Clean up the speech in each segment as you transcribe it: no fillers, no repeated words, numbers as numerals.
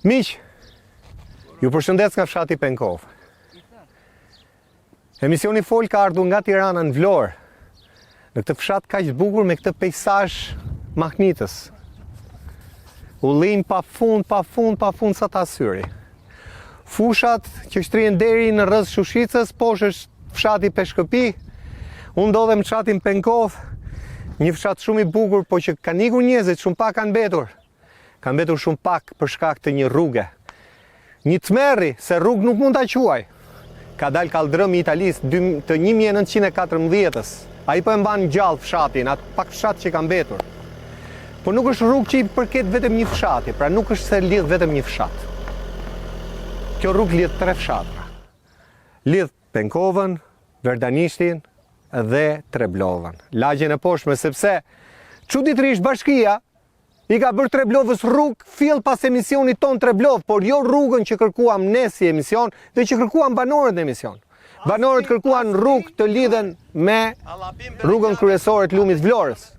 Miq, ju përshëndes nga fshati Penkov. Emisioni Fol ka ardhur nga Tirana në Vlorë, në këtë fshat kaq të bukur me këtë pejsazh mahnitës. Ullim pa fund sa ta syri. Fushat që shtrihen deri në rreth Shushicës, poshtë është fshati Peshkëpi. Unë ndodhem në fshatin Penkov, një fshat shumë i bukur, po që kanë ikur njerëzit, shumë pak kanë mbetur. Kanë mbetur shumë pak për shkak të një rruge. Një tmerri, se rrugë nuk mund ta quaj. Ka dalë kaldrëmi i Italisë të 1914-ës. Ai po e mban gjallë fshatin, atë pak fshat që ka mbetur. Po nuk është rrugë që i përket vetëm një fshati, pra nuk është se lidh vetëm një fshat. Kjo rrugë lidh 3 fshatra. Lidh Penkovën, Verdanishtin dhe Treblovën. Lagjen e poshtme, sepse çuditërisht bashkia i ka bërë Treblovës rrugë fill pas emisionit ton Treblov, por jo rrugën që kërkuam ne si emision dhe që kërkuam banorët në emision. Banorët kërkuan rrugë të lidhen me rrugën kryesore të lumit Vlorës.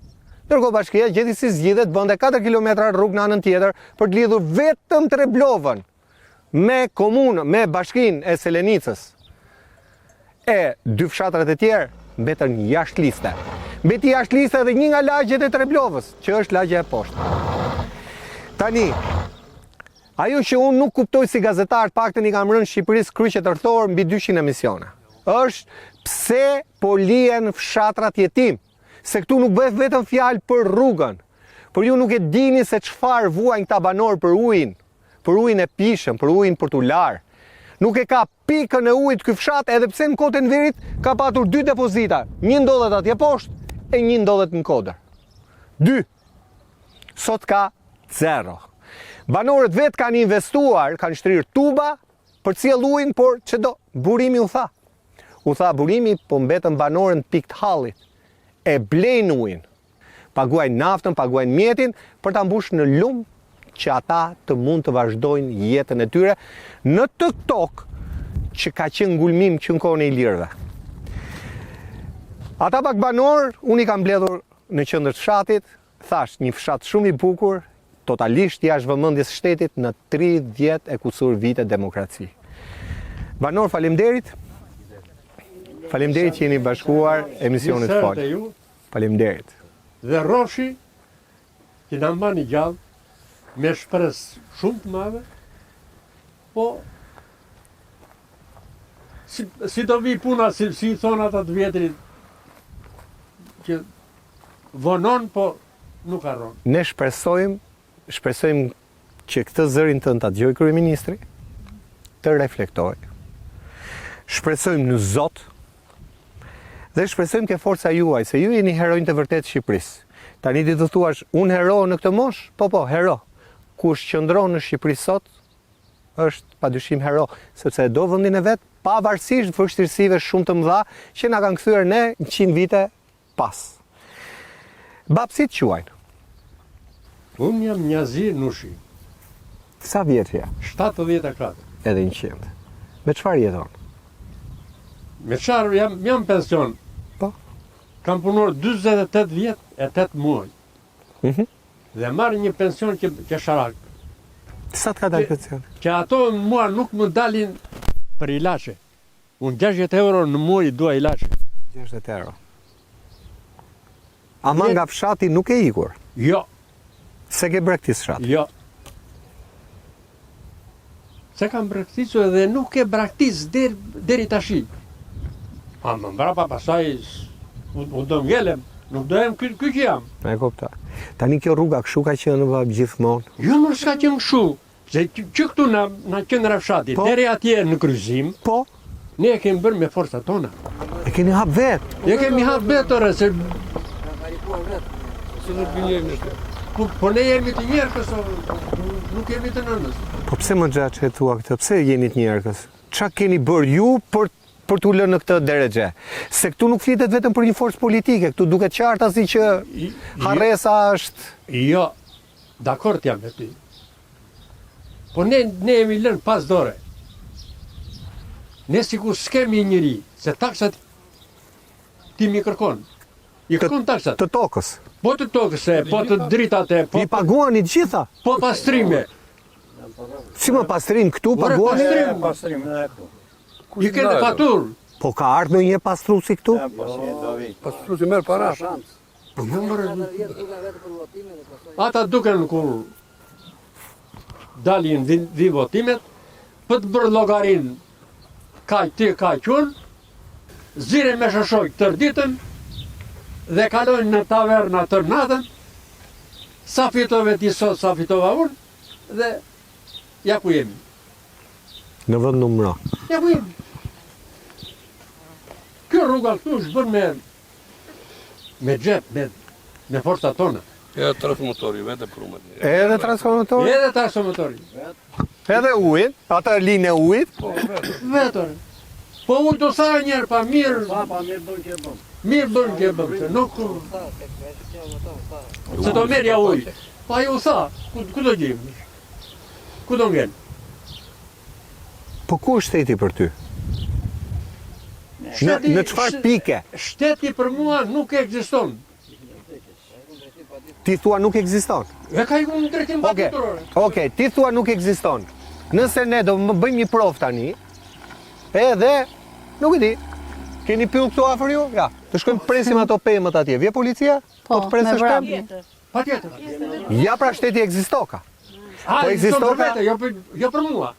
Ndërkohë bashkia gjithsesi zgjidhet bënte 4 kilometra rrugë në anën tjetër për të lidhur vetëm Treblovën me komunën, me bashkinë e Selenicës. E 2 fshatrat e tjerë mbetën jashtë liste. Mbeti jashtë liste edhe një nga lagjet e Treblovës, që është lagja e poshtë. Tani, ajo që unë nuk kuptoj si gazetar, paktën i kam rënë Shqipërisë kryqe të rrethorë mbi 200 emisione, është pse po lihen fshatrat jetim, se këtu nuk bëhet vetëm fjalë për rrugën, por ju nuk e dini se çfarë vuajnë këta banorë për ujin e pishëm, për ujin për t'u larë. Nuk e ka pikën e ujit ky fshat, edhe pse në Kotën Verit ka patur 2 depozita. Një ndodhet atje poshtë e një ndodhet në Kodër. 2. Sot ka 0. Banorët vetë kanë investuar, kanë shtrirë tuba për cilë ujin, por çdo burimi u tha. U tha burimi, po mbetën banorën pikë të hallit. E blejnë ujin. Paguajnë naftën, paguajnë mjetin për ta mbushur në lum që ata të mund të vazhdojnë jetën e tyre në të tokë që ka qenë ngulmim që në kohën e ilirëve. Ata pak banor, unë i kam mbledhur në qendër të fshatit, thash, një fshat shumë i bukur, totalisht jashtë vëmendjes së shtetit në 30 e kusur vite demokraci. Banor, faleminderit. Faleminderit që jeni bashkuar emisionit Fol. Faleminderit. Dhe Roshi që na mbani gjallë me shpresë shumë të madhe, po si do vi puna, si thonë ata të vjetrit, që vonon, po nuk arron. Ne shpresojmë që këtë zërin tënd ta dëgjojë kryeministri, të reflektojë. Shpresojmë në Zot dhe shpresojmë ke forca juaj, se ju jeni heronjë të vërtetë të Shqipërisë. Tani ti do thuash, unë hero në këtë moshë? Po, hero. Kush qëndron në Shqipëri sot është padyshim hero, sepse e do vendin e vet, pavarësisht vështirësive shumë të mëdha që na kanë kthyer ne 100 vite pas. Babësit quajnë? Unë jam Njazi Nushi. Sa vjeç je? 74. Edhe 100. Me çfarë jeton? Me çfarë jam pension. Po. Kam punuar 48 vjet e 8 muaj. Dhe marrë një pension që sharak. Sa të ka dalë pension? Që ato mua nuk më dalin për ilaçe. Unë 60 euro në muaj dua ilaçe. 60 euro. Ama nga fshati nuk e ikur? Jo. Se ke braktis fshati? Jo. Se kam braktisur dhe nuk e braktis deri tashi. A më mbrapa pasaj u do ngelem. Nuk dojem ky që jam. E kuptoj. Tani kjo rruga kështu ka qenë gjithmonë? Jo, më s'ka qenë kështu. Se që këtu na qendra fshatit, deri atje në kryqëzim, po, ne e kemi bërë me forcat tona. E keni hap vet? Ne kemi hap vet orë, se po ne jemi të njerëkës, nuk jemi të nënës. Po pse më gjatë që e thua këtë? Pse jeni të njerëkës? Ç'a keni bërë ju për t'u lënë në këtë drejtë? Se këtu nuk flitet vetëm për një forcë politike, këtu duket qartë asi që harresa është... Jo, dakord jam me ty. Po ne jemi lënë pas dore. Ne sikur s'kemi njëri, se taksat ti mi kërkon. I kërkon taksat. Të tokës. Po të tokës, po të dritate, po i paguani të gjitha. Po pastrime. Si më pastrim këtu paguani? Pastrim. Ju keni faturë. Po ka ardhur ndonjë pastruesi këtu? Pastruesi merr para. Ata duken kur dalin vi votimet, për të bërë llogarin kaj ti, kaj qun, zirin me shoshoj tër ditën dhe kalojnë në taverna tër natën, sa fitove ti sot, sa fitova unë, dhe ja ku jemi. Në vend numëro. Ja ku jemi. Kjo rruga këtu është bërë me xhep, me forcat tona. Ja transformatori, vetë prumet. Edhe transformatori? Edhe transformatori. Edhe ujit, atë linë e ujit. Vetër. Po unë të sa njerë pa mirë. Mirë bën që bën, se nuk... Se do merja ujë. Pa ju sa, ku do gjim? Ku do ngel? Po ku është shteti për ty? Në çfarë pike? Shteti për mua nuk ekziston. Ti thua nuk ekziston. E ka iku në drejtim batutorore. Okej, ti thua nuk ekziston. Nëse ne do më bëjmë një provë tani, edhe, nuk e di, keni pyll këtu afër ju? Ja, të shkojmë presim ato pemët atje. Vje policia? Po të presësh pemë? Patjetër. Ja pra shteti ekzistoka. Po ekziston për vete, jo për mua.